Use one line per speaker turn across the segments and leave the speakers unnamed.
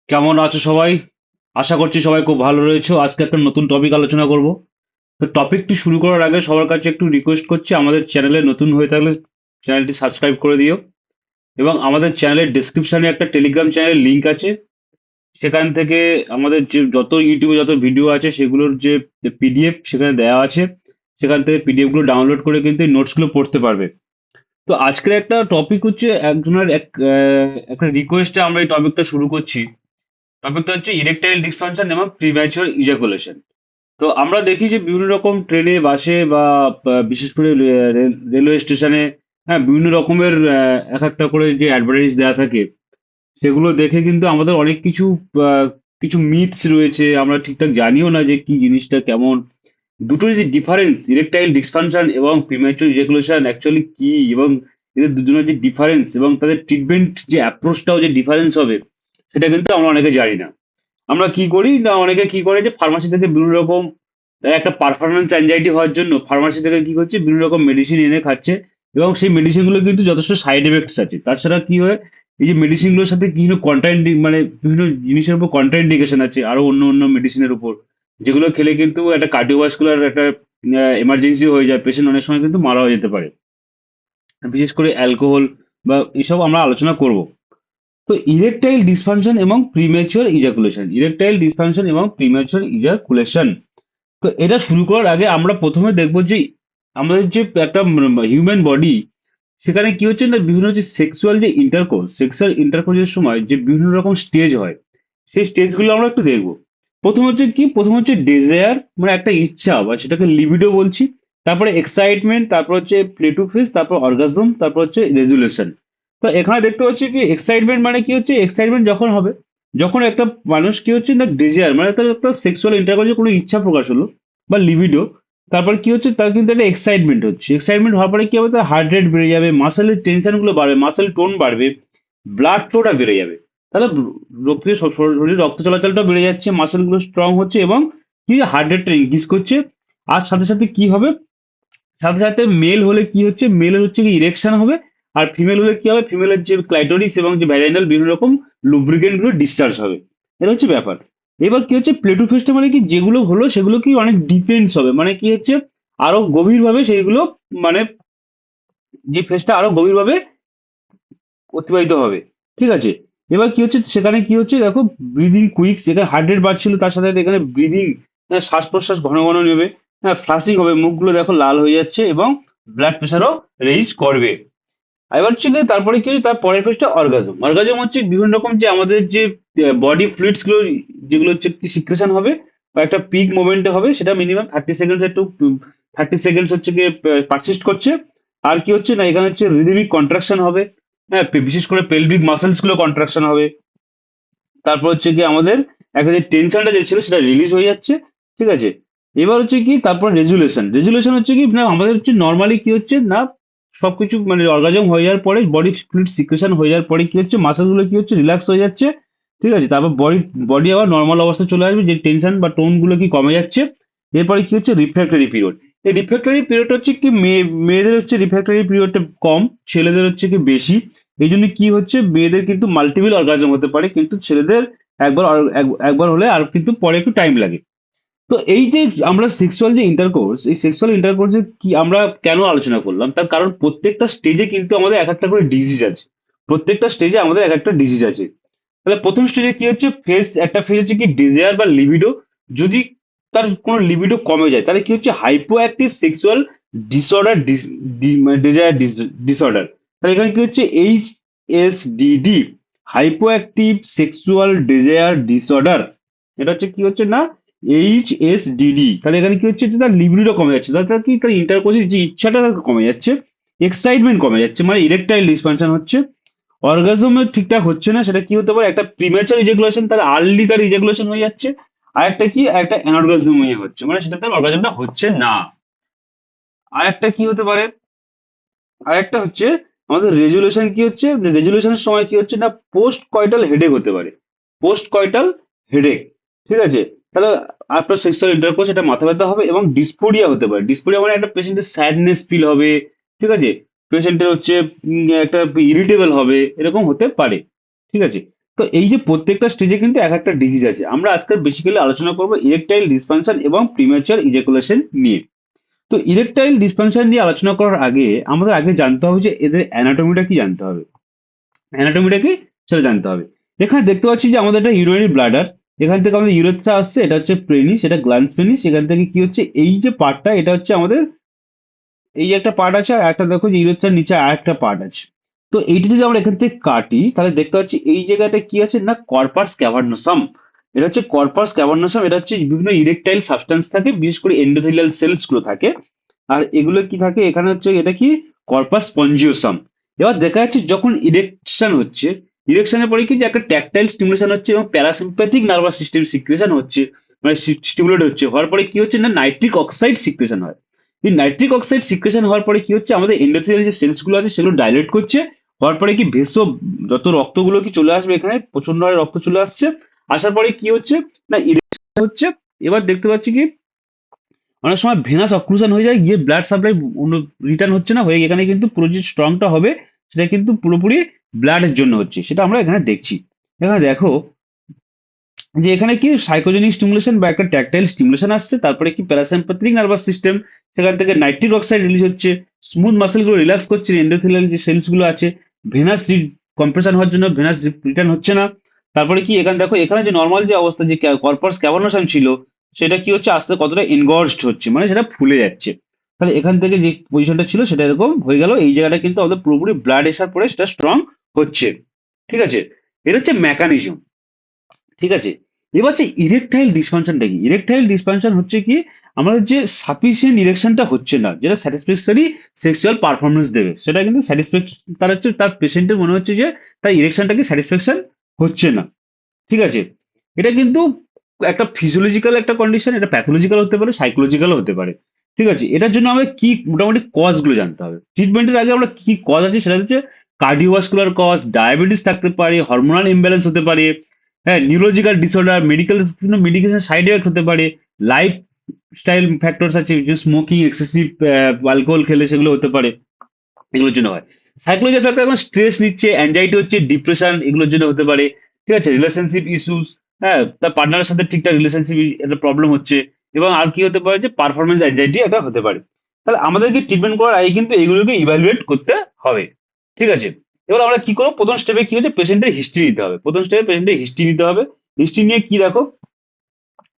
কেমন আছো সবাই? আশা করছি সবাই খুব ভালো রয়েছো। আজকে একটা নতুন টপিক আলোচনা করব। তো টপিকটি শুরু করার আগে সবার কাছে একটু রিকোয়েস্ট করছি, আমাদের চ্যানেলে নতুন হয়ে থাকলে চ্যানেলটি সাবস্ক্রাইব করে দিও। এবং আমাদের চ্যানেলের ডেসক্রিপশনে একটা টেলিগ্রাম চ্যানেলের লিংক আছে। সেখান থেকে আমাদের যে যত ইউটিউবে যত ভিডিও আছে সেগুলোর যে পিডিএফ সেখানে দেওয়া আছে। সেখান থেকে পিডিএফ গুলো ডাউনলোড করে কিন্তু এই নোটস গুলো পড়তে পারবে। তো আজকের একটা টপিক হচ্ছে একজনের একটা রিকোয়েস্টে আমরা এই টপিকটা শুরু করছি। টপিকটা হচ্ছে ইরেকটাইল ডিসফাংশন এবং প্রিম্যাচুয়ার ইজাকুলেশন। তো আমরা দেখি যে বিভিন্ন রকম ট্রেনে, বাসে বা বিশেষ করে রেলওয়ে স্টেশনে, হ্যাঁ, বিভিন্ন রকমের এক একটা করে যে অ্যাডভার্টাইজ দেওয়া থাকে, সেগুলো দেখে কিন্তু আমাদের অনেক কিছু কিছু মিথস রয়েছে, আমরা ঠিকঠাক জানিও না যে কি জিনিসটা কেমন। দুটোর যে ডিফারেন্স, ইরেকটাইল ডিসফাংশন এবং প্রিম্যাচুর ইজাকুলেশন অ্যাকচুয়ালি কি, এবং এদের দুজনের যে ডিফারেন্স এবং তাদের ট্রিটমেন্ট যে অ্যাপ্রোচটাও যে ডিফারেন্স হবে, সেটা কিন্তু আমরা অনেকে জানি না। আমরা কি করি না, অনেকে কি করে যে ফার্মাসি থেকে বিভিন্ন রকম, একটা পারফরমেন্স অ্যাংজাইটি হওয়ার জন্য ফার্মাসি থেকে কি করছে, বিভিন্ন রকম মেডিসিন এনে খাচ্ছে। এবং সেই মেডিসিন গুলো কিন্তু যথেষ্ট সাইড এফেক্টস আছে। তাছাড়া কি হয়, এই যে মেডিসিন গুলোর সাথে বিভিন্ন কন্ট্রাইন্ডি মানে বিভিন্ন জিনিসের উপর কন্ট্রাইন্ডিকেশন আছে, আরো অন্য অন্য মেডিসিনের উপর, যেগুলো খেলে কিন্তু একটা কার্ডিওভাস্কুলার একটা এমার্জেন্সি হয়ে যায়, পেশেন্ট অনেক সময় কিন্তু মারাও যেতে পারে। বিশেষ করে অ্যালকোহল বা এসব আমরা আলোচনা করব। তো ইরেকটাইল ডিসফাংশন এবং প্রিম্যাচুয়ার ইজাকুলেশন, ইরেকটাইল ডিসফাংশন এবং প্রিম্যাচুয়ার ইজাকুলেশন। তো এটা শুরু করার আগে আমরা প্রথমে দেখবো যে আমাদের যে একটা হিউম্যান বডি, সেখানে কি হচ্ছে না, বিভিন্ন যে সেক্সুয়াল ইন্টারকোর্সের সময় যে বিভিন্ন রকম স্টেজ হয়, সেই স্টেজগুলো আমরা একটু দেখবো। প্রথম হচ্ছে ডেজায়ার, মানে একটা ইচ্ছা, বা সেটাকে লিবিডো বলছি। তারপরে এক্সাইটমেন্ট, তারপর হচ্ছে প্লেটুফিস, তারপর অর্গাজম, তারপর হচ্ছে রেজুলেশন। তো এখানে দেখতে পাচ্ছি কি এক্সাইটমেন্ট মানে কি হচ্ছে, এক্সাইটমেন্ট যখন হবে, যখন একটা মানুষ কি হচ্ছে না, ডিজায়ার মানে তার একটা সেক্সুয়াল ইন্টারকোর্সে কোনো ইচ্ছা প্রকাশ হলো, বা লিবিডো। তারপর কি হচ্ছে, তার কিন্তু একটা এক্সাইটমেন্ট হচ্ছে। এক্সাইটমেন্ট হওয়ার পরে কি হবে, তার হার্ট রেট বেড়ে যাবে, মাসেলের টেনশন গুলো বাড়বে, মাসেল টোন বাড়বে, ব্লাড ফ্লোটা বেড়ে যাবে। তাহলে শরীরে রক্ত চলাচলটা বেড়ে যাচ্ছে, মাসেল গুলো স্ট্রং হচ্ছে, এবং কি হার্ট রেটটা ইনক্রিজ করছে। আর সাথে সাথে কি হবে, সাথে সাথে মেল হলে কি হচ্ছে, মেলের হচ্ছে কি ইরেকশন হবে। আর ফিমেল হলে কি হবে, ফিমেলের যে ক্লাইটোরিস এবং যে ভ্যাজাইনাল বিভিন্ন রকম লুব্রিকেন্ট গুলো ডিসচার্জ হবে। এটা হচ্ছে ব্যাপার। এবার কি হচ্ছে, প্লেটুফেস্টে মানে কি যেগুলো হলো সেগুলো কি অনেক ডিফেন্স হবে, মানে কি হচ্ছে, আরো গভীরভাবে সেইগুলো, মানে যে ফেসটা আরো গভীরভাবে অতিবাহিত হবে। ঠিক আছে। এবার কি হচ্ছে, সেখানে কি হচ্ছে দেখো, ব্রিদিং কুইক, যেখানে হার্ট রেট বাড়ছিল তার সাথে সাথে এখানে ব্রিদিং, শ্বাস প্রশ্বাস ঘন ঘন নেবে, হ্যাঁ, ফ্লাশিং হবে, মুখগুলো দেখো লাল হয়ে যাচ্ছে, এবং ব্লাড প্রেশারও রেইজ করবে। এবার হচ্ছে গিয়ে তারপরে কি হচ্ছে, তার পরের ফেজটা অর্গাজম। অর্গাজম হচ্ছে বিভিন্ন রকম যে আমাদের যে বডি ফ্লুইডস গুলো, যেগুলো হচ্ছে সিক্রেশন হবে, বা একটা পিক মোমেন্টে হবে, সেটা মিনিমাম 30 সেকেন্ডস, একটু 30 সেকেন্ডস হচ্ছে গিয়ে পারসিস্ট করছে। আর কি হচ্ছে না, এখানে হচ্ছে রিদমিক কন্ট্রাকশন হবে, হ্যাঁ, বিশেষ করে পেলভিক মাসেলস গুলো কন্ট্রাকশন হবে। তারপর হচ্ছে কি আমাদের একটা যে টেনশনটা যে ছিল সেটা রিলিজ হয়ে যাচ্ছে। ঠিক আছে। এবার হচ্ছে কি, তারপর রেজুলেশন। রেজুলেশন হচ্ছে কি না, আমাদের হচ্ছে নর্মালি কি হচ্ছে না, সবকিছু মানে অর্গাজম হয়ে যাওয়ার পরে, বডি ফ্লুইড সিক্রেশন হয়ে যাওয়ার পরে কি হচ্ছে, মাসেল গুলো কি হচ্ছে, রিল্যাক্স হয়ে যাচ্ছে। ঠিক আছে। তারপর বডি আবার নর্মাল অবস্থায় চলে আসবে, যে টেনশন বা টোন গুলো কি কমে যাচ্ছে। এরপরে কি হচ্ছে, রিফ্র্যাক্টরি পিরিয়ড। এই রিফ্র্যাক্টরি পিরিয়ড হচ্ছে কি, মেয়েদের হচ্ছে রিফ্র্যাক্টরি পিরিয়ডটা কম, ছেলেদের হচ্ছে কি বেশি। এই জন্য কি হচ্ছে, মেয়েদের কিন্তু মাল্টিপল অর্গাজম হতে পারে, কিন্তু ছেলেদের একবার হলে আর কিন্তু পরে একটু টাইম লাগে। তো এই যে আমরা সেক্সুয়াল যে ইন্টারকোর্স, এই সেক্সুয়াল ইন্টারকোর্সে কি আমরা কেন আলোচনা করলাম, তার কারণ প্রত্যেকটা স্টেজে কিন্তু আমাদের এক একটা করে ডিজিজ আছে। প্রত্যেকটা স্টেজে আমাদের এক একটা ডিজিজ আছে। তাহলে প্রথম স্টেজে কি হচ্ছে, একটা ফেজ হচ্ছে কি ডিজায়ার বা লিবিডো। যদি তার কোনো লিবিডো কমে যায়, তাহলে কি হচ্ছে, hypo active sexual disorder, desire disorder. তাহলে এখানে কি হচ্ছে, HSDD, hypo active sexual desire disorder. এটা হচ্ছে কি হচ্ছে না, HSDD। তাহলে এখানে কি হচ্ছে, যে তার লিবিডো কমে যাচ্ছে, তার কি তার ইন্টারকোর্সের যে ইচ্ছাটা তার কমে যাচ্ছে, এক্সাইটমেন্ট কমে যাচ্ছে, মানে ইরেকটাইল ডিসফাংশন হচ্ছে। অর্গাজমে ঠিকঠাক হচ্ছে না, সেটা কি হতে পারে, একটা প্রিম্যাচার ইজাকুলেশন, তার আর্লি তার ইজাকুলেশন হয়ে যাচ্ছে। আর একটা কি, একটা অ্যানঅর্গাজম হয়ে হচ্ছে, মানে সেটা তার অর্গাজমটা হচ্ছে না। আর একটা কি হতে পারে, আর একটা হচ্ছে আমাদের রেজুলেশন। কি হচ্ছে, রেজুলেশনের সময় কি হচ্ছে না, পোস্ট কয়টাল হেডেক হতে পারে, পোস্ট কয়টাল হেডেক। ঠিক আছে। তাহলে আফটার সেক্সুয়াল ইন্টারকোর্স এটা মাথা ব্যথা হবে, এবং ডিসপোরিয়া হতে পারে। ডিসপোরিয়া মানে একটা পেশেন্টের স্যাডনেস ফিল হবে। ঠিক আছে। পেশেন্টের হচ্ছে একটা ইরিটেবল হবে, এরকম হতে পারে। ঠিক আছে। তো এই যে প্রত্যেকটা স্টেজে কিন্তু এক একটা ডিজিজ আছে। আমরা আজকে বেসিক্যালি আলোচনা করবো ইরেকটাইল ডিসফাংশন এবং প্রিম্যাচার ইজাকুলেশন নিয়ে। তো ইরেকটাইল ডিসফাংশন নিয়ে আলোচনা করার আগে আমাদের আগে জানতে হবে যে এদের অ্যানাটমিটা কি জানতে হবে। অ্যানাটমিটা কি সেটা জানতে হবে। এখানে দেখতে পাচ্ছি যে আমাদের একটা ইউরিনারি ব্লাডার, এখান থেকে আমাদের ইউরেথ্রা আসছে, এটা হচ্ছে পেনিস, এটা গ্ল্যান্স পেনিস। এখান থেকে কি হচ্ছে, এই যে পার্টটা এটা হচ্ছে আমাদের, এই একটা পার্ট আছে, আর একটা দেখো যে ইউরেথ্রার নিচে আর একটা পার্ট আছে। তো এইটা যদি আমরা এখান থেকে কাটি তাহলে দেখতে পাচ্ছি এই জায়গাটা কি আছে না, কর্পাস ক্যাভার্নোসাম। এটা হচ্ছে কর্পাস ক্যাভার্নোসাম, এটা হচ্ছে বিভিন্ন ইরেকটাইল সাবস্টেন্স থাকে, বিশেষ করে এন্ডোথেলিয়াল সেলস গুলো থাকে। আর এগুলো কি থাকে এখানে হচ্ছে, এটা কি কর্পাস স্পঞ্জিওসাম। এবার দেখা যাচ্ছে যখন ইরেকশন হচ্ছে, ইরেকশনের পরে কি যে একটা ট্যাকটাইল স্টিমুলেশন হচ্ছে এবং প্যারাসিম্প্যাথিক নার্ভাস সিস্টেম সিক্রেশন হচ্ছে, মানে স্টিমুলেট হচ্ছে, হওয়ার পরে কি হচ্ছে না নাইট্রিক অক্সাইড সিক্রেশন হয়। এই নাইট্রিক অক্সাইড সিক্রেশন হওয়ার পরে কি হচ্ছে, আমাদের এন্ডোথেলিয়াল যে সেলস গুলো আছে সেগুলো ডাইলেট করছে। হওয়ার পরে কি ভেসো, যত রক্তগুলো কি চলে আসবে, এখানে প্রচন্ড হারে রক্ত চলে আসছে। আসার পরে কি হচ্ছে না ইরেকশন হচ্ছে। এবার দেখতে পাচ্ছি কি অনেক সময় ভেনাস অক্লুশন হয়ে যায়, গিয়ে ব্লাড সাপ্লাই রিটার্ন হচ্ছে না, হয়ে এখানে কিন্তু পুরো যে স্ট্রংটা হবে সেটা কিন্তু পুরোপুরি ব্লাডের জন্য হচ্ছে, সেটা আমরা এখানে দেখছি। এখানে দেখো যে এখানে কি সাইকোজেনিক স্টিমুলেশন বা একটা ট্যাকটাইল স্টিমুলেশন আসছে, তারপরে কি প্যারাসিম্পাথেটিক নার্ভাস সিস্টেম, সেখান থেকে নাইট্রিক অক্সাইড রিলিজ হচ্ছে, স্মুথ মাসেল গুলো রিল্যাক্স করছে, এন্ডোথেলিয়াল যে সেলস গুলো আছে, ভেনাস কম্প্রেশন হওয়ার জন্য ভেনাস রিটার্ন হচ্ছে না। তারপরে কি এখানে দেখো, এখানে যে নর্মাল যে অবস্থা যে কর্পাস ক্যাভার্নোসাম ছিল সেটা কি হচ্ছে আস্তে কতটা এনগর্জড হচ্ছে, মানে সেটা ফুলে যাচ্ছে। তাহলে এখান থেকে যে পজিশনটা ছিল সেটা এরকম হয়ে গেল, এই জায়গাটা কিন্তু আমাদের পুরোপুরি ব্লাড আসার পরে সেটা স্ট্রং হচ্ছে। ঠিক আছে, এটা হচ্ছে মেকানিজম। ঠিক আছে, এবার হচ্ছে ইরেকটাইল ডিসফাংশনটা কি। ইরেকটাইল ডিসফাংশন হচ্ছে কি, আমাদের যে সাফিসিয়েন্ট ইরেকশনটা হচ্ছে না, যেটা স্যাটিসফ্যাক্টরি সেক্সুয়াল পারফরমেন্স দেবে, সেটা কিন্তু স্যাটিসফ্যাকশন, তার হচ্ছে তার পেশেন্টের মনে হচ্ছে যে তার ইরেকশনটা কি স্যাটিসফ্যাকশন হচ্ছে না। ঠিক আছে, এটা কিন্তু একটা ফিজিওলজিক্যাল একটা কন্ডিশন, এটা প্যাথোলজিক্যাল হতে পারে, সাইকোলজিক্যালও হতে পারে। ঠিক আছে, এটার জন্য আমাদের কি মোটামুটি কজ গুলো জানতে হবে। ট্রিটমেন্টের আগে আমরা কি কজ আছে সেটা হচ্ছে কার্ডিওভাস্কুলার কজ, ডায়াবেটিস থাকতে পারে, হরমোনাল ইমব্যালেন্স হতে পারে, হ্যাঁ, নিউরোলজিক্যাল ডিসঅর্ডার, মেডিকেল বিভিন্ন মেডিকেশন সাইড এফেক্ট হতে পারে, লাইফ স্টাইল ফ্যাক্টরস আছে, যে স্মোকিং, এক্সেসিভ অ্যালকোহল খেলে সেগুলো হতে পারে, এগুলোর জন্য হয়। সাইকোলজি ফ্যাক্টর এখন স্ট্রেস নিচ্ছে, অ্যাংজাইটি হচ্ছে, ডিপ্রেশন, এগুলোর জন্য হতে পারে। ঠিক আছে, রিলেশনশিপ ইস্যুস, হ্যাঁ, তার পার্টনারের সাথে ঠিকঠাক রিলেশনশিপ একটা প্রবলেম হচ্ছে, এবং আর কি হতে পারে যে পারফরমেন্স অ্যাংজাইটি একটা হতে পারে। তাহলে আমাদেরকে ট্রিটমেন্ট করার আগে কিন্তু এগুলোকে ইভ্যালুয়েট করতে হবে। ঠিক আছে, এবার আমরা কি করবো, প্রথম স্টেপে কি হচ্ছে পেশেন্টের হিস্ট্রি নিতে হবে। প্রথম স্টেপে পেশেন্টের হিস্ট্রি নিতে হবে। হিস্ট্রি নিয়ে কি দেখো,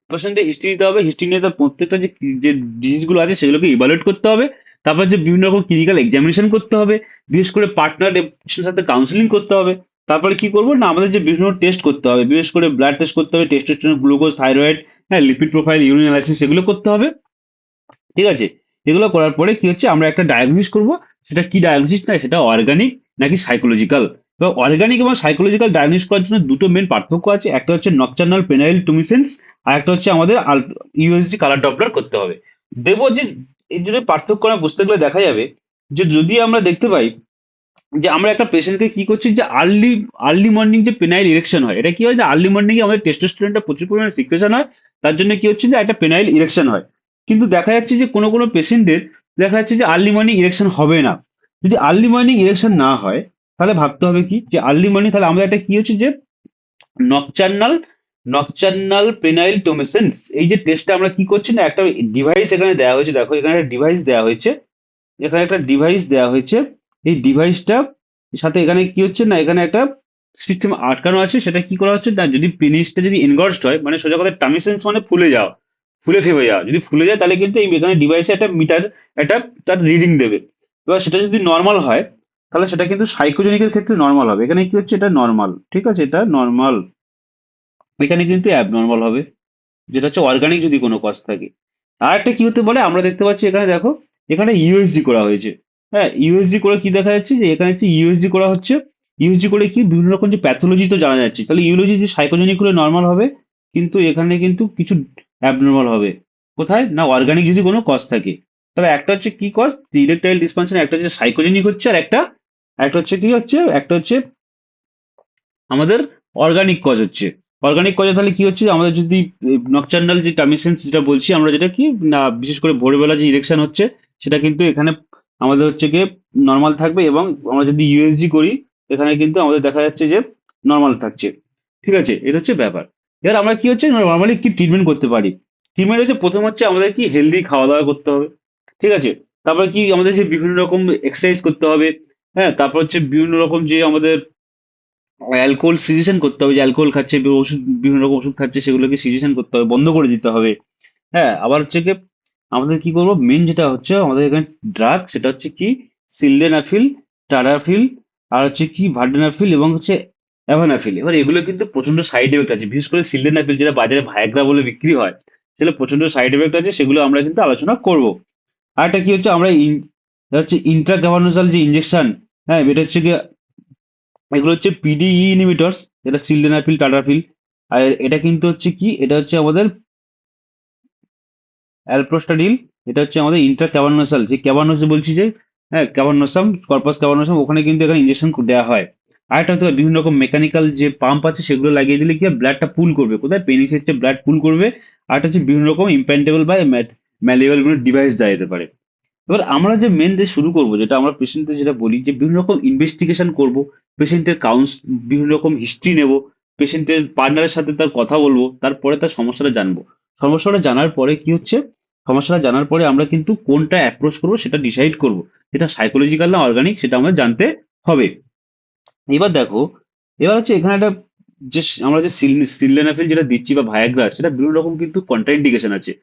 পেশেন্টের হিস্ট্রি নিতে হবে, হিস্ট্রি নিয়ে তার প্রত্যেকটা যে যে ডিজিজ গুলো আছে সেগুলোকে ইভালুয়েট করতে হবে। তারপর যে বিভিন্ন রকম ক্লিনিক্যাল এক্সামিনেশন করতে হবে, বিশেষ করে পার্টনার সাথে কাউন্সিলিং করতে হবে। তারপরে কি করবো না, আমাদের যে বিভিন্ন টেস্ট করতে হবে, বিশেষ করে ব্লাড টেস্ট করতে হবে, টেস্টোস্টেরন, গ্লুকোজ, থাইরয়েড, হ্যাঁ, লিপিড প্রোফাইল, ইউরিন অ্যানালাইসিস, এগুলো করতে হবে। ঠিক আছে, এগুলো করার পরে কি হচ্ছে আমরা একটা ডায়াগনোসিস করব। সেটা কি ডায়াগনোসিস, না সেটা অর্গানিক নাকি সাইকোলজিক্যাল। এবার অর্গানিক এবং সাইকোলজিক্যাল ডায়াগনোসিস করার জন্য দুটো মেন পার্থক্য আছে, একটা হচ্ছে নকটার্নাল পেনাইল টুমিসেন্স, আর একটা হচ্ছে আমাদের ইউএসজি কালার ডপলার করতে হবে। দেবো যে এই জন্য পার্থক্য আমরা বুঝতে গেলে দেখা যাবে যে যদি আমরা দেখতে পাই যে আমরা একটা পেশেন্টকে কি করছি, যে আর্লি আর্লি মর্নিং যে পেনাইল ইরেকশন হয়, এটা কি হয় যে আর্লি মর্নিং এ আমাদের টেস্টোস্টেরনটা প্রচুর পরিমাণে সিক্রেশন হয়, তার জন্য কি হচ্ছে যে একটা পেনাইল ইরেকশন হয়। কিন্তু দেখা যাচ্ছে যে কোনো কোনো পেশেন্টের দেখা যাচ্ছে যে আর্লি মর্নিং ইরেকশন হবে না। যদি আর্লি মর্নিং ইরেকশন না হয় তাহলে ভাবতে হবে কি, যে আর্লি মর্নিং, তাহলে আমাদের একটা কি হচ্ছে যে নকচার্নাল নকচার্নাল পেনাইল টোমেসেন্স, এই যে টেস্টটা আমরা কি করছি না, একটা ডিভাইস এখানে দেওয়া হয়েছে, দেখো এখানে একটা ডিভাইস দেওয়া হয়েছে, এখানে একটা ডিভাইস দেওয়া হয়েছে। এই ডিভাইসটা সাথে এখানে কি হচ্ছে না, এখানে একটা সিস্টেম আটকানো আছে, সেটা কি করা হচ্ছে না, যদি পেনিসটা যদি এনগর্জড হয়, মানে সোজা কথা টামি সেন্স মানে ফুলে যাওয়া, ফুলে ফেপে যাওয়া, যদি ফুলে যায় তাহলে কিন্তু এই এখানে ডিভাইসে একটা মিটার, একটা তার রিডিং দেবে। এবার সেটা যদি নর্মাল হয় তাহলে সেটা কিন্তু সাইকোজেনিকের ক্ষেত্রে নর্মাল হবে। এখানে কি হচ্ছে, এটা নর্মাল, ঠিক আছে, এটা নর্মাল। এখানে কিন্তু অ্যাবনর্মাল হবে, যেটা হচ্ছে অর্গানিক যদি কোনো কজ থাকে। আর একটা কি হতে পারে, আমরা দেখতে পাচ্ছি এখানে দেখো, এখানে ইউএসজি করা হয়েছে। হ্যাঁ, ইউএসজি করে কি দেখা যাচ্ছে, যে এখানে হচ্ছে ইউএসজি করা হচ্ছে। ইউএসজি করে কি বিভিন্ন রকম যে প্যাথোলজি তো জানা যাচ্ছে, তাহলে ইউরোলজি যে সাইকোজেনিক হলে নর্মাল হবে, কিন্তু এখানে কিন্তু কিছু অ্যাবনর্মাল হবে। কোথায় না, অর্গানিক যদি কোনো কজ থাকে। তবে একটা হচ্ছে কি কজ, ইরেকটাইল ডিসফাংশন, একটা হচ্ছে সাইকোজেনিক হচ্ছে, আর একটা একটা হচ্ছে কি হচ্ছে, একটা হচ্ছে আমাদের অর্গানিক কজ হচ্ছে। অর্গানিক কজে তাহলে কি হচ্ছে, আমাদের যদি নকচার্নাল যে টামিসেন্স যেটা বলছি আমরা, যেটা কি না বিশেষ করে ভোরবেলা যে ইরেকশন হচ্ছে সেটা কিন্তু এখানে আমাদের হচ্ছে গিয়ে নর্মাল থাকবে, এবং আমরা যদি ইউএসজি করি এখানে কিন্তু আমাদের দেখা যাচ্ছে যে নর্মাল থাকছে। ঠিক আছে, এটা হচ্ছে ব্যাপার। এবার আমরা কি হচ্ছে নর্মালি কি ট্রিটমেন্ট করতে পারি? ট্রিটমেন্ট হচ্ছে প্রথম হচ্ছে আমাদের কি হেলদি খাওয়া দাওয়া করতে হবে। ঠিক আছে, তারপর কি আমাদের যে বিভিন্ন রকম এক্সারসাইজ করতে হবে। হ্যাঁ, তারপর হচ্ছে বিভিন্ন রকম যে আমাদের অ্যালকোহল সিজেশন করতে হবে, যে অ্যালকোহল খাচ্ছে ওষুধ বিভিন্ন রকম ওষুধ খাচ্ছে সেগুলোকে সিজেশন করতে হবে, বন্ধ করে দিতে হবে। হ্যাঁ, আবার হচ্ছে কি আমাদের কি করবো, মেন যেটা হচ্ছে আমাদের এখানে ড্রাগ, সেটা হচ্ছে কি সিলডেনাফিল, টাডাফিল, আর হচ্ছে কি ভার্ডেনাফিল এবং হচ্ছে অ্যাভানাফিল। এবার এগুলো কিন্তু প্রচন্ড সাইড এফেক্ট আছে, বিশেষ করে সিলডেনাফিল যেটা বাজারে ভায়াগ্রা বলে বিক্রি হয়, সেগুলো প্রচন্ড সাইড এফেক্ট আছে, সেগুলো আমরা কিন্তু আলোচনা করব। আর একটা কি হচ্ছে আমরা এটা হচ্ছে ইন্ট্রাগ্রাভানোসাল যে ইনজেকশন। হ্যাঁ, এটা হচ্ছে কি এগুলো হচ্ছে পিডিই ইনহিবিটরস, এটা সিলডেনাফিল, টাডাফিল। আর এটা কিন্তু হচ্ছে কি এটা হচ্ছে আমাদের অ্যালপ্রোস্টাডিল, এটা হচ্ছে আমাদের ইন্ট্রা ক্যাভার্নোসাল, যে ক্যাভার্নোসে বলছি যে, হ্যাঁ ক্যাভার্নোসাম, কর্পাস ক্যাভার্নোসাম, ওখানে কিন্তু এখানে ইনজেকশন দেওয়া হয়। আরেকটা হচ্ছে বিভিন্ন রকম মেকানিক্যাল যে পাম্প আছে সেগুলো লাগিয়ে দিলে কি ব্লাডটা পুল করবে, কোথায় পেনিসের হচ্ছে ব্লাড পুল করবে। আরেকটা হচ্ছে বিভিন্ন রকম ইমপ্ল্যান্টেবল বা ম্যালিয়েবল কোনো ডিভাইস দেওয়া যেতে পারে। এবার আমরা যে মেন যে শুরু করব, যেটা আমরা পেশেন্টদের যেটা বলি যে বিভিন্ন রকম ইনভেস্টিগেশন করব, পেশেন্টের বিভিন্ন রকম হিস্ট্রি নেব, পেশেন্টের পার্টনারের সাথে তার কথা বলবো, তারপরে তার সমস্যাটা জানবো। সমস্যাটা জানার পরে কি হচ্ছে, সমস্যাটা জানার পরে আমরা কিন্তু কোনটা অ্যাপ্রোচ করবো সেটা ডিসাইড করব, এটা সাইকোলজিক্যাল না অর্গানিক সেটা আমরা জানতে হবে। এবার দেখো, এবার হচ্ছে এখানে একটা যে আমরা যে সিলডেনাফিল যেটা দিচ্ছি বা ভায়াগ্রা, সেটা বিভিন্ন রকম কিন্তু কন্ট্রাইন্ডিকেশন আছে।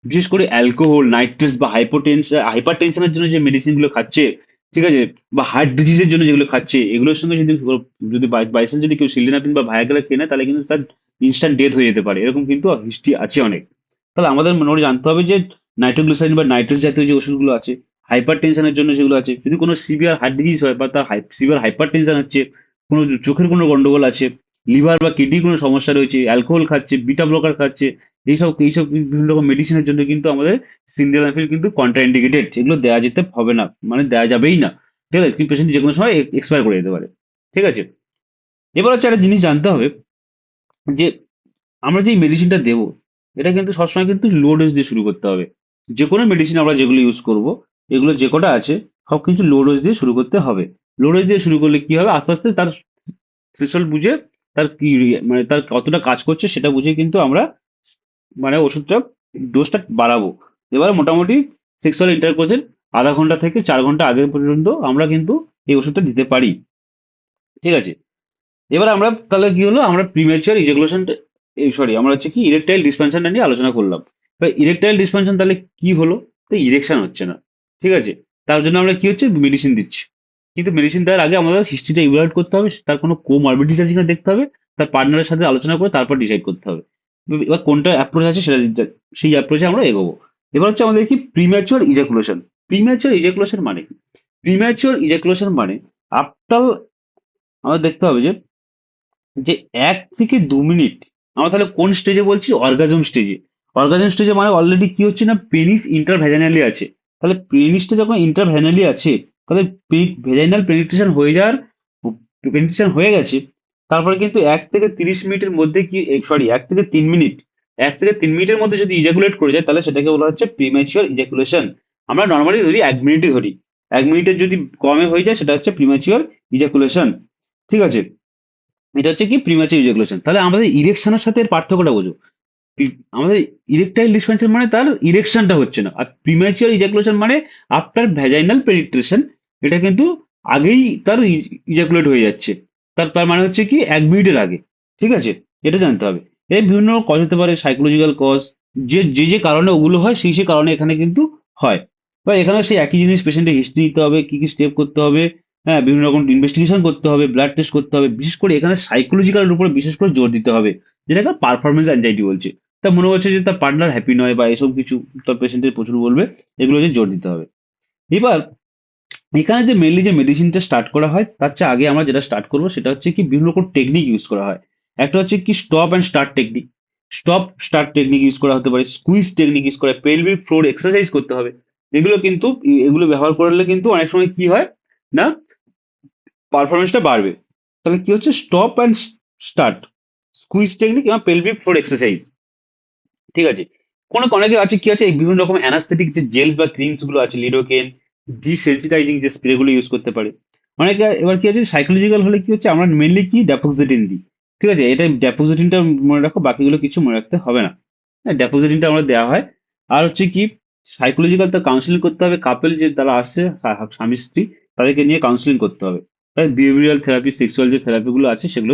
বিশেষ করে অ্যালকোহল, নাইট্রেস বা হাইপার টেনশনের জন্য যে মেডিসিন গুলো খাচ্ছে, ঠিক আছে, বা হার্ট ডিজিজের জন্য যেগুলো খাচ্ছে, এগুলোর সঙ্গে যদি যদি বাইচান্স যদি কেউ সিলডেনাফিল বা ভায়াগ্রা কেনে, তাহলে কিন্তু তার ইনস্ট্যান্ট ডেথ হয়ে যেতে পারে, এরকম কিন্তু হিস্ট্রি আছে অনেক। তাহলে আমাদের মোটামুটি জানতে হবে যে নাইট্রোগ্লিসারিন বা নাইট্রেস জাতীয় যে ওষুধগুলো আছে, হাইপার টেনশনের জন্য যেগুলো আছে, যদি কোনো সিভিয়ার হার্ট ডিজিজ হয় বা তার সিভিয়ার হাইপার টেনশন হচ্ছে, কোনো চোখের কোনো গন্ডগোল আছে, লিভার বা কিডনির কোনো সমস্যা রয়েছে, অ্যালকোহল খাচ্ছে, বিটা ব্লকার খাচ্ছে, এইসব বিভিন্ন রকম মেডিসিনের জন্য কিন্তু আমাদের সিলডেনাফিল কিন্তু কন্ট্রাইন্ডিকেটেড, এগুলো দেওয়া যেতে হবে না, মানে দেওয়া যাবেই না। ঠিক আছে, কিন্তু পেশেন্ট যে কোনো সময় এক্সপায়ার করে যেতে পারে। ঠিক আছে, এবার হচ্ছে একটা জিনিস জানতে হবে যে আমরা যে মেডিসিনটা দেবো, এটা কিন্তু সবসময় কিন্তু লো ডোজ দিয়ে শুরু করতে হবে। যে কোনো মেডিসিন আমরা যেগুলো ইউজ করব, এগুলো যে কটা আছে সব কিন্তু লো ডোজ দিয়ে শুরু করতে হবে। লো ডোজ দিয়ে শুরু করলে কি হবে, আস্তে আস্তে তার থ্রেশহোল্ড বুঝে, তার কি মানে তার কতটা কাজ করছে সেটা বুঝে কিন্তু আমরা মানে ওষুধটা ডোজটা বাড়াবো। এবার মোটামুটি সেক্সুয়াল ইন্টারকোর্সের আধা ঘন্টা থেকে 4 ঘন্টা আগে পর্যন্ত আমরা কিন্তু এই ওষুধটা দিতে পারি। ঠিক আছে, এবার আমরা তাহলে কি হলো, আমরা প্রিমেচার ইজাকুলেশনটা, সরি আমরা হচ্ছে কি ইরেকটাইল ডিসফাংশনটা নিয়ে আলোচনা করলাম। এবার ইরেকটাইল ডিসফাংশন তাহলে কি হলো, তো ইরেকশন হচ্ছে না। ঠিক আছে, তার জন্য আমরা কি হচ্ছে মেডিসিন দিচ্ছি, কিন্তু মেডিসিন দেওয়ার আগে আমাদের হিস্ট্রিটা ইভ্যালুয়েট করতে হবে, তার কোনো কোমরবিডিটিস আছে কিনা দেখতে হবে, তার পার্টনারের সাথে আলোচনা করে তারপর ডিসাইড করতে হবে। এবার কোনটা অ্যাপ্রোচ আছে সেটা সেই অ্যাপ্রোচে আমরা এগোবো। এবার হচ্ছে আমাদের কি প্রিম্যাচুয়ার ইজাকুলেশন। প্রিম্যাচুয়ার ইজাকুলেশন মানে কি? প্রিম্যাচুয়ার ইজাকুলেশন মানে আফটার, আমাদের দেখতে হবে যে যে 1 থেকে 2 মিনিট, আমরা তাহলে কোন স্টেজে বলছি, অর্গাজম স্টেজে। অর্গাজম স্টেজে মানে অলরেডি কি হচ্ছে না, পেনিস ইন্টারভ্যাজানালি আছে। তাহলে পেনিসটা যখন ইন্টারভ্যাজানালি আছে, তাহলে ভেজাইনাল পেনিট্রেশন হয়ে যাওয়ার, পেনিট্রেশন হয়ে গেছে, তারপরে কিন্তু 1 থেকে 30 মিনিটের মধ্যে কি, সরি 1 থেকে 3 মিনিট, 1 থেকে 3 মিনিটের মধ্যে যদি ইজাকুলেট করে যায়, তাহলে সেটাকে বলা হচ্ছে প্রিম্যাচিওর ইজাকুলেশন। আমরা নর্মালি ধরি 1 মিনিটই ধরি, 1 মিনিটের যদি কমে হয়ে যায় সেটা হচ্ছে প্রিম্যাচিওর ইজাকুলেশন। ঠিক আছে, এটা হচ্ছে কি প্রিম্যাচুর ইজাকুলেশন। তাহলে আমাদের ইরেকশনের সাথে এর পার্থক্যটা বোঝো। আমাদের ইরেকটাইল ডিসফাংশন মানে তার ইরেকশনটা হচ্ছে না, আর প্রিম্যাচুর ইজাকুলেশন মানে আফটার ভ্যাজাইনাল পেনিট্রেশন, এটা কিন্তু আগেই তার ইজাকুলেট হয়ে যাচ্ছে, তার মানে হচ্ছে কি 1 মিনিটের আগে। ঠিক আছে, এটা জানতে হবে। এর বিভিন্ন কজ হতে পারে, সাইকোলজিক্যাল কজ, যে কারণে ওগুলো হয় সেই কারণে এখানে কিন্তু হয়। বা এখানে সেই একই জিনিস, পেশেন্টের হিস্ট্রি দিতে হবে, কি কি স্টেপ করতে হবে, হ্যাঁ বিভিন্ন রকম ইনভেস্টিগেশন করতে হবে, ব্লাড টেস্ট করতে হবে, বিশেষ করে এখানে সাইকোলজিক্যাল উপরে বিশেষ করে জোর দিতে হবে, যেটাকে পারফরমেন্স অ্যাংজাইটি বলছে। তা মনে হচ্ছে যে তার পার্টনার হ্যাপি নয় বা এসব কিছু, তার পেশেন্টের প্রচুর বলবে, এগুলো যে জোর দিতে হবে। এবার এখানে যে মেনলি যে মেডিসিনটা স্টার্ট করা হয়, তার চেয়ে আগে আমরা যেটা স্টার্ট করবো সেটা হচ্ছে কি বিভিন্ন রকম টেকনিক ইউজ করা হয়। একটা হচ্ছে কি stop and start technique. Stop start technique use করা হতে পারে, স্কুইজ টেকনিক ইউজ করা, পেলভিক ফ্লোর এক্সারসাইজ করতে হবে। এগুলো কিন্তু এগুলো ব্যবহার করলে কিন্তু অনেক সময় কি হয় না, পারফরমেন্সটা বাড়বে। তাহলে কি হচ্ছে, stop and start, squeeze technique এবং পেলভিক ফ্লোর এক্সারসাইজ। ঠিক আছে, অনেকে আছে কি আছে, এই বিভিন্ন রকম অ্যানাস্থেটিক যে জেলস বা ক্রিমস গুলো আছে, লিডোকেন, ডিসেন্সিটাইজিং যে স্প্রে গুলো ইউজ করতে পারে অনেকে। এবার কি আছে, সাইকোলজিক্যাল হলে কি হচ্ছে, আমরা মেনলি কি ড্যাফোক্সেটিন দিই। ঠিক আছে, এটা ডেপোজিটিংটা মনে রাখো, বাকিগুলো কিছু মনে রাখতে হবে না। হ্যাঁ, ডেপোজিটিংটা আমরা দেওয়া হয়। আর হচ্ছে কি, সাইকোলজিক্যাল তো কাউন্সিলিং করতে হবে, কাপল যে তারা আসছে স্বামী স্ত্রী, তাদেরকে নিয়ে কাউন্সিলিং করতে হবে। তাই বিহেভিয়ারাল থেরাপি, সেক্সুয়াল যে থেরাপিগুলো আছে সেগুলো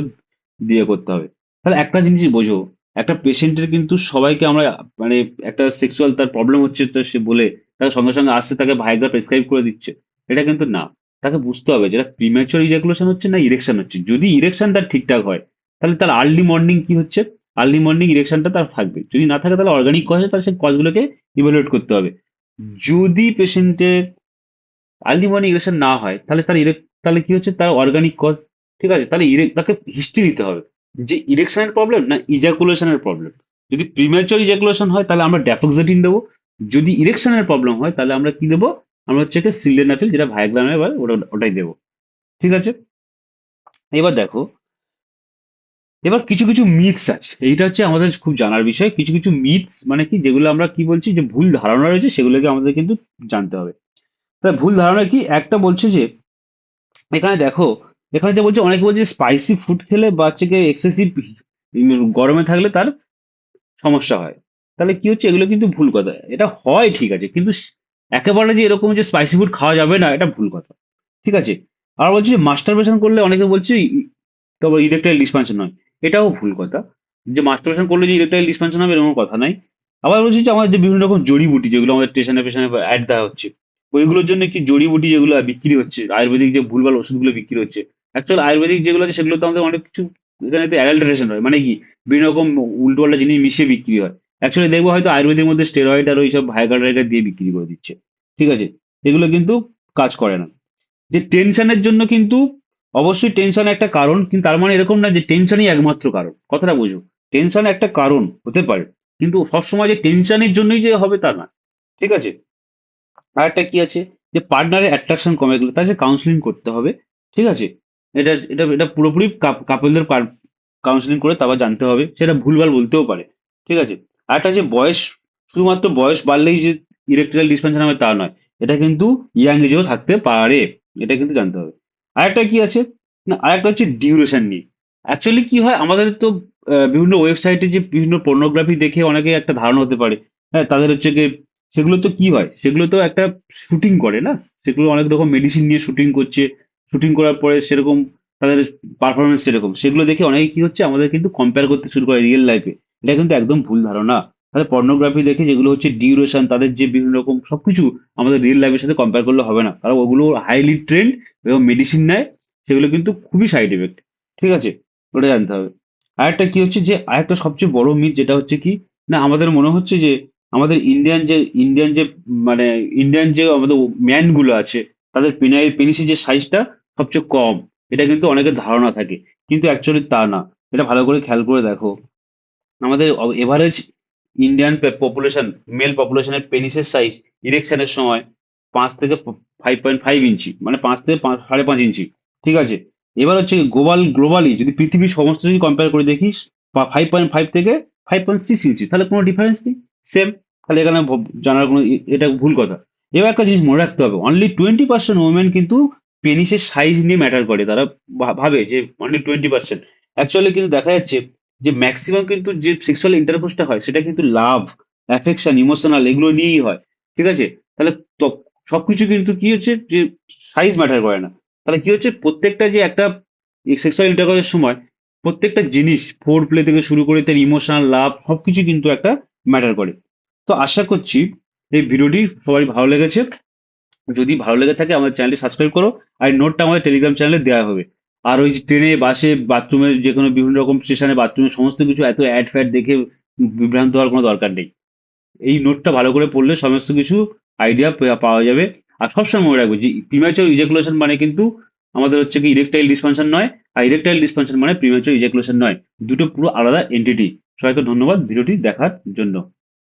দিয়ে করতে হবে। তাহলে একটা জিনিস বোঝো, একটা পেশেন্টের কিন্তু সবাইকে আমরা মানে একটা সেক্সুয়াল তার প্রবলেম হচ্ছে তো সে বলে তাকে সঙ্গে সঙ্গে আসছে তাকে ভাইগ্রা প্রেসক্রাইব করে দিচ্ছে, এটা কিন্তু না। তাকে বুঝতে হবে যেটা প্রিম্যাচুর ইজাকুলেশন হচ্ছে না ইরেকশন হচ্ছে। যদি ইরেকশন তার ঠিকঠাক হয়, তাহলে তার আর্লি মর্নিং কি হচ্ছে, আর্লি মর্নিং ইরেকশনটা তার থাকবে। যদি না থাকে তাহলে অর্গানিক কজ, তাহলে সেই কজগুলোকে ইভালুয়েট করতে হবে। যদি পেশেন্টের আর্লি মর্নিং ইরেকশন না হয়, তাহলে তাহলে কি হচ্ছে, তার অর্গানিক কজ। ঠিক আছে, তাহলে তাকে হিস্ট্রি দিতে হবে যে ইরেকশনের প্রবলেম না ইজাকুলেশনের প্রবলেম। যদি প্রিম্যাচুর ইজাকুলেশন হয় তাহলে আমরা ড্যাফোক্সেটিন দেবো। যদি ইরেকশনের প্রবলেম হয় তাহলে আমরা কি দেবো, আমরা হচ্ছে সিলডেনাফিল, যেটা ভাইগ্রামে, ওটাই দেবো। ঠিক আছে। এবার দেখো, এবার কিছু কিছু মিথস আছে, এইটা হচ্ছে আমাদের খুব জানার বিষয়। কিছু কিছু মিথস মানে কি, যেগুলো আমরা কি বলছি যে ভুল ধারণা রয়েছে, সেগুলোকে আমাদের কিন্তু জানতে হবে। তাহলে ভুল ধারণা কি, একটা বলছে যে, এখানে দেখো, এখানে যে বলছে, অনেকে বলছে স্পাইসি ফুড খেলে বাচ্চাকে এক্সেসিভ গরমে থাকলে তার সমস্যা হয়। তাহলে কি হচ্ছে, এগুলো কিন্তু ভুল কথা। এটা হয় ঠিক আছে, কিন্তু একেবারে যে এরকম যে স্পাইসি ফুড খাওয়া যাবে না, এটা ভুল কথা। ঠিক আছে। আর বলছি যে মাস্টারবেশন করলে, অনেকে বলছে তবে ইরেকটাইল ডিসফাংশন হয়, এটাও ভুল কথা। যে মাস্টারবেশন করলে যে ইরেকটাইল ডিসফাংশন হবে এরকম কথা নাই। আবার বলছি যে আমাদের যে বিভিন্ন রকম জড়িবুটি যেগুলো আমাদের স্টেশনে পেশনে অ্যাড দেওয়া হচ্ছে, ওইগুলোর জন্য কি জড়িবুটি যেগুলো বিক্রি হচ্ছে, আয়ুর্বেদিক যে ভুলভাল ওষুধগুলো বিক্রি হচ্ছে, অ্যাকচুয়াল আয়ুর্বেদিক যেগুলো আছে সেগুলো তো আমাদের অনেক কিছু, এখানে তো অ্যাডাল্টারেশন হয়, মানে কি বিভিন্ন রকম উল্টোপাল্টা জিনিস মিশিয়ে বিক্রি হয়। অ্যাকচুয়ালি দেখবো হয়তো আয়ুর্বেদের মধ্যে স্টেরয়েড আর ওই সব ভাইগার টাইগার দিয়ে বিক্রি করে দিচ্ছে। ঠিক আছে, এগুলো কিন্তু কাজ করে না। যে টেনশনের জন্য কিন্তু, অবশ্যই টেনশন একটা কারণ, কিন্তু তার মানে এরকম না যে টেনশনই একমাত্র কারণ। কথাটা বুঝো, টেনশন একটা কারণ হতে পারে, কিন্তু সবসময় যে টেনশনের জন্যই যে হবে তা না। ঠিক আছে। আর একটা কি আছে, যে পার্টনারের অ্যাট্রাকশন কমে গেলে তাকে কাউন্সিলিং করতে হবে। ঠিক আছে। এটা এটা এটা পুরোপুরি কাপলদের কাউন্সিলিং করে তারপর জানতে হবে, সেটা ভুলভাল বলতেও পারে। ঠিক আছে। আর একটা যে বয়স, শুধুমাত্র বয়স বাড়লেই যে ইরেকটাইল ডিসফাংশন হবে তা নয়, এটা কিন্তু ইয়াং এজেও থাকতে পারে, এটা কিন্তু জানতে হবে। আরেকটা কি আছে, না আরেকটা হচ্ছে ডিউরেশন নিয়ে। অ্যাকচুয়ালি কি হয়, আমাদের তো বিভিন্ন ওয়েবসাইটে যে বিভিন্ন পর্নোগ্রাফি দেখে অনেকে একটা ধারণা হতে পারে, হ্যাঁ তাদের হচ্ছে গিয়ে, সেগুলো তো কি হয়, সেগুলো তো একটা শুটিং করে না, সেগুলো অনেক রকম মেডিসিন নিয়ে শুটিং করছে। শুটিং করার পরে সেরকম তাদের পারফরমেন্স সেরকম, সেগুলো দেখে অনেকে কি হচ্ছে, আমাদের কিন্তু কম্পেয়ার করতে শুরু করে রিয়েল লাইফে। এটা কিন্তু একদম ভুল ধারণা। তাদের পর্নোগ্রাফি দেখে যেগুলো হচ্ছে ডিউরেশন, তাদের যে বিভিন্ন রকম সবকিছু, আমাদের রিয়েল লাইফের সাথে কম্পেয়ার করলে হবে না, কারণ ওগুলো হাইলি ট্রেন্ড এবং মেডিসিন নেয়, সেগুলো কিন্তু খুবই সাইড এফেক্ট। ঠিক আছে, ওটা জানতে হবে। আরেকটা কি হচ্ছে, যে আরেকটা সবচেয়ে বড় মিথ যেটা হচ্ছে কি, না আমাদের মনে হচ্ছে যে আমাদের ইন্ডিয়ান যে মানে ইন্ডিয়ান যে আমাদের ম্যান গুলো আছে, তাদের পেনিসের যে সাইজটা সবচেয়ে কম, এটা কিন্তু অনেকের ধারণা থাকে, কিন্তু অ্যাকচুয়ালি তা না। এটা ভালো করে খেয়াল করে দেখো, আমাদের এভারেজ ইন্ডিয়ান পপুলেশন, মেল পপুলেশনের পেনিসের সাইজ ইরেকশনের সময় 5 থেকে 5.5 ইঞ্চি, মানে 5 থেকে 5.5 ইঞ্চি। ঠিক আছে। এবার হচ্ছে গ্লোবালি যদি পৃথিবীর সমস্ত যদি কম্পেয়ার করে দেখিস, 5.5 থেকে 5.6 ইঞ্চি, তাহলে কোনো ডিফারেন্স নেই, সেম। তাহলে এখানে জানার কোনো এটা ভুল কথা। এবার একটা জিনিস মনে রাখতে হবে, অনলি 20% ওমেন কিন্তু পেনিসের সাইজ নিয়ে ম্যাটার করে। তারা ভাবে যে অনলি 20%, অ্যাকচুয়ালি কিন্তু দেখা যাচ্ছে যে ম্যাক্সিমাম কিন্তু যে সেক্সুয়াল ইন্টারকোর্সটা হয় সেটা কিন্তু লাভ, অ্যাফেকশন, ইমোশনাল এগুলো নিয়েই হয়। ঠিক আছে। তাহলে তো সবকিছু কিন্তু কি হচ্ছে, যে সাইজ ম্যাটার করে না। তাহলে কি হচ্ছে, প্রত্যেকটা যে একটা সেক্সুয়াল ইন্টারকোর্সের সময় প্রত্যেকটা জিনিস, ফোর প্লে থেকে শুরু করে তার ইমোশনাল লাভ সবকিছু কিন্তু একটা ম্যাটার করে। তো আশা করছি এই ভিডিওটি সবাই ভালো লেগেছে। যদি ভালো লেগে থাকে আমাদের চ্যানেলটি সাবস্ক্রাইব করো। আর এই নোটটা আমাদের টেলিগ্রাম চ্যানেলে দেওয়া হবে। আর ওই যে ট্রেনে, বাসে, বাথরুমে, যে কোনো বিভিন্ন রকম স্টেশনে, বাথরুমে সমস্ত কিছু এত অ্যাড ফ্যাড দেখে বিভ্রান্ত হওয়ার কোনো দরকার নেই। এই নোটটা ভালো করে পড়লে সমস্ত কিছু আইডিয়া পাওয়া যাবে। আর সবসময় মনে রাখবে যে প্রিম্যাচুর ইজাকুলেশন মানে কিন্তু আমাদের হচ্ছে কি ইরেকটাইল ডিসফাংশন নয়, আর ইরেকটাইল ডিসফাংশন মানে প্রিম্যাচুর ইজাকুলেশন নয়। দুটো পুরো আলাদা এন্টিটি। সবাইকে ধন্যবাদ ভিডিওটি দেখার জন্য।